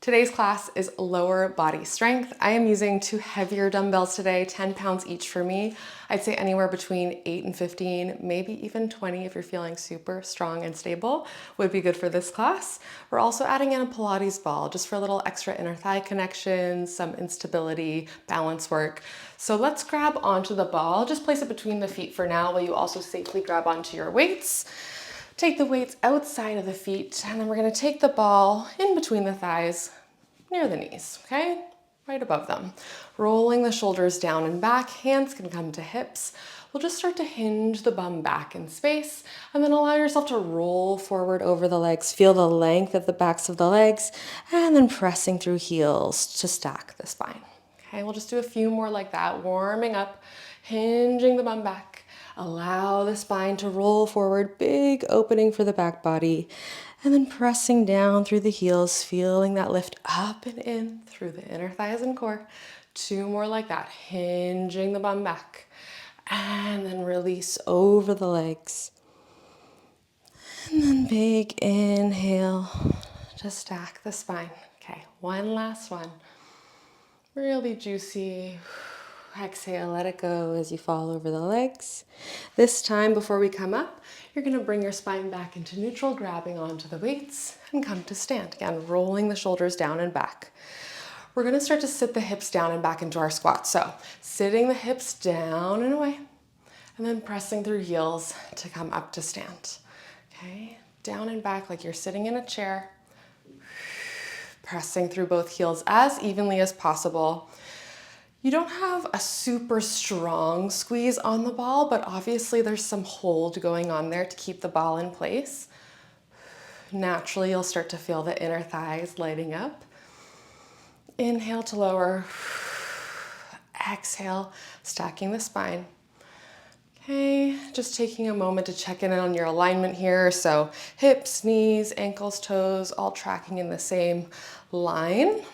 Today's class is lower body strength. I am using 2 heavier dumbbells today, 10 pounds each for me. I'd say anywhere between 8 and 15, maybe even 20 if you're feeling super strong and stable would be good for this class. We're also adding in a Pilates ball just for a little extra inner thigh connection, some instability, balance work. So let's grab onto the ball. Just place it between the feet for now while you also safely grab onto your weights. Take the weights outside of the feet, and then we're gonna take the ball in between the thighs, near the knees, okay? Right above them. Rolling the shoulders down and back, hands can come to hips. We'll just start to hinge the bum back in space, and then allow yourself to roll forward over the legs. Feel the length of the backs of the legs, and then pressing through heels to stack the spine. Okay, we'll just do a few more like that, warming up, hinging the bum back. Allow the spine to roll forward, big opening for the back body, and then pressing down through the heels, feeling that lift up and in through the inner thighs and core. 2 more like that, hinging the bum back, and then release over the legs. And then big inhale to stack the spine. Okay, one last one. Really juicy. Exhale, let it go as you fall over the legs. This time, before we come up, you're gonna bring your spine back into neutral, grabbing onto the weights, and come to stand. Again, rolling the shoulders down and back. We're gonna start to sit the hips down and back into our squat. So, sitting the hips down and away, and then pressing through heels to come up to stand. Okay, down and back like you're sitting in a chair. Pressing through both heels as evenly as possible. You don't have a super strong squeeze on the ball, but obviously there's some hold going on there to keep the ball in place. Naturally, you'll start to feel the inner thighs lighting up. Inhale to lower. Exhale, stacking the spine. Okay, just taking a moment to check in on your alignment here. So hips, knees, ankles, toes, all tracking in the same line.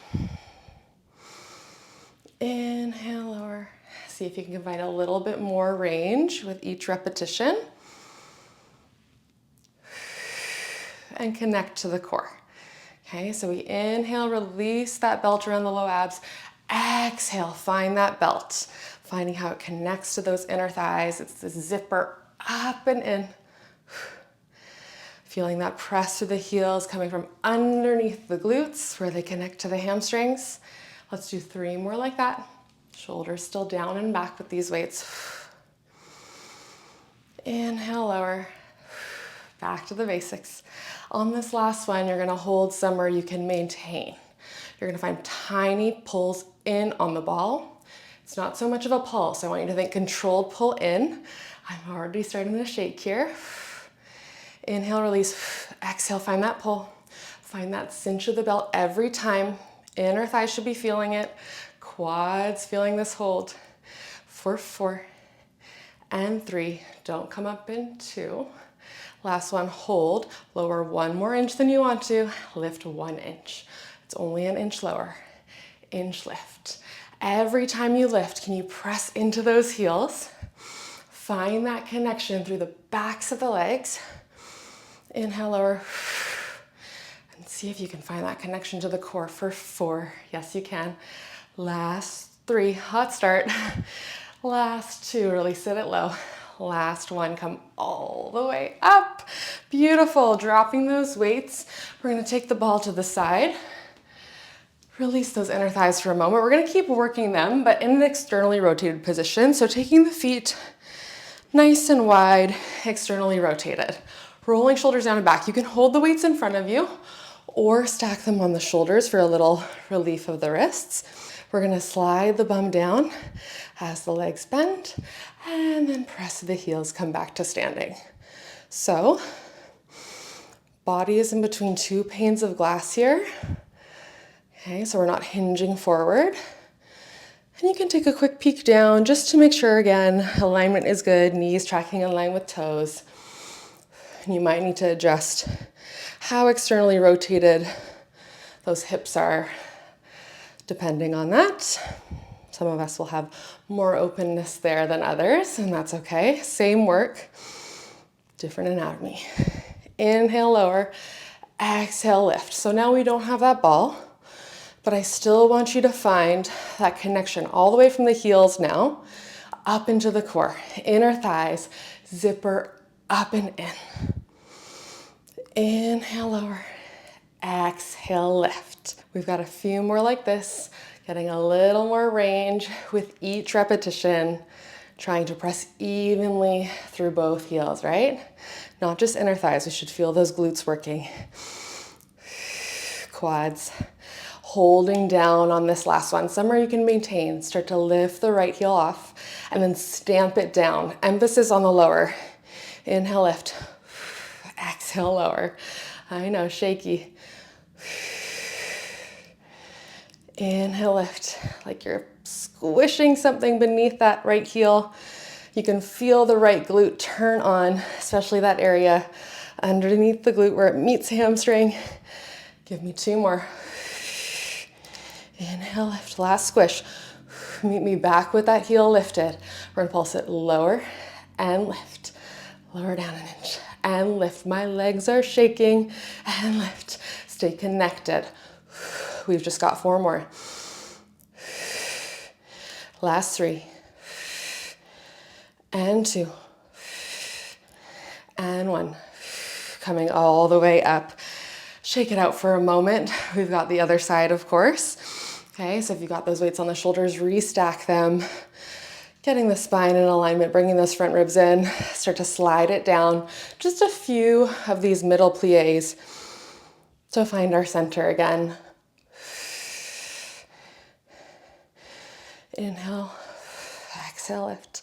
Inhale, lower. See if you can find a little bit more range with each repetition. And connect to the core. Okay, so we inhale, release that belt around the low abs. Exhale, find that belt. Finding how it connects to those inner thighs. It's the zipper up and in. Feeling that press through the heels coming from underneath the glutes where they connect to the hamstrings. Let's do 3 more like that. Shoulders still down and back with these weights. Inhale, lower. Back to the basics. On this last one, you're gonna hold somewhere you can maintain. You're gonna find tiny pulls in on the ball. It's not so much of a pull, so I want you to think controlled pull in. I'm already starting to shake here. Inhale, release. Exhale, find that pull. Find that cinch of the belt every time. Inner thighs should be feeling it. Quads feeling this hold. For 4 and 3. Don't come up in 2. Last one, hold. Lower 1 more inch than you want to. Lift 1 inch. It's only an inch lower. Inch lift. Every time you lift, can you press into those heels? Find that connection through the backs of the legs. Inhale, lower. See if you can find that connection to the core for 4. Yes, you can. Last 3, hot start. Last 2, really sit it low. Last 1, come all the way up. Beautiful, dropping those weights. We're gonna take the ball to the side. Release those inner thighs for a moment. We're gonna keep working them, but in an externally rotated position. So taking the feet nice and wide, externally rotated. Rolling shoulders down and back. You can hold the weights in front of you, or stack them on the shoulders for a little relief of the wrists. We're gonna slide the bum down as the legs bend, and then press the heels, come back to standing. So, body is in between 2 panes of glass here. Okay, so we're not hinging forward. And you can take a quick peek down just to make sure, again, alignment is good, knees tracking in line with toes. And you might need to adjust how externally rotated those hips are, depending on that. Some of us will have more openness there than others, and that's okay. Same work, different anatomy. Inhale, lower. Exhale, lift. So now we don't have that ball. But I still want you to find that connection all the way from the heels now, up into the core. Inner thighs, zipper up and in. Inhale, lower. Exhale, lift. We've got a few more like this, getting a little more range with each repetition, trying to press evenly through both heels, right? Not just inner thighs, we should feel those glutes working. Quads. Holding down on this last one. Somewhere you can maintain. Start to lift the right heel off and then stamp it down. Emphasis on the lower. Inhale, lift. Exhale, lower. I know, shaky. Inhale, lift. Like you're squishing something beneath that right heel. You can feel the right glute turn on, especially that area underneath the glute where it meets hamstring. Give me 2 more. Inhale, lift, last squish. Meet me back with that heel lifted. We're gonna pulse it lower and lift. Lower down an inch and lift. My legs are shaking and lift. Stay connected. We've just got 4 more. Last 3. And 2. And 1. Coming all the way up. Shake it out for a moment. We've got the other side, of course. Okay, so if you've got those weights on the shoulders, restack them. Getting the spine in alignment, bringing those front ribs in. Start to slide it down. Just a few of these middle pliés to find our center again. Inhale, exhale, lift.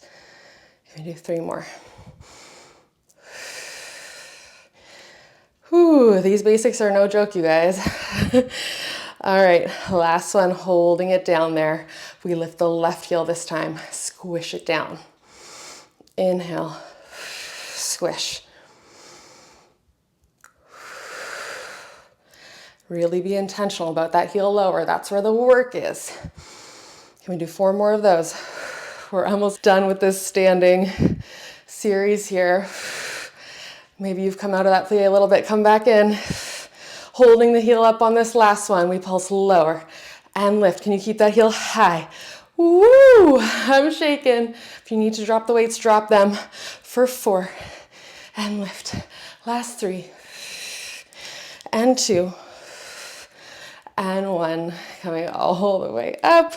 We're gonna do 3 more. Whew, these basics are no joke, you guys. All right, last one, holding it down there. We lift the left heel this time, squish it down. Inhale, squish. Really be intentional about that heel lower. That's where the work is. Can we do 4 more of those? We're almost done with this standing series here. Maybe you've come out of that plie a little bit, come back in. Holding the heel up on this last one, we pulse lower and lift. Can you keep that heel high? Woo, I'm shaking. If you need to drop the weights, drop them for 4 and lift. Last 3 and 2 and 1, coming all the way up.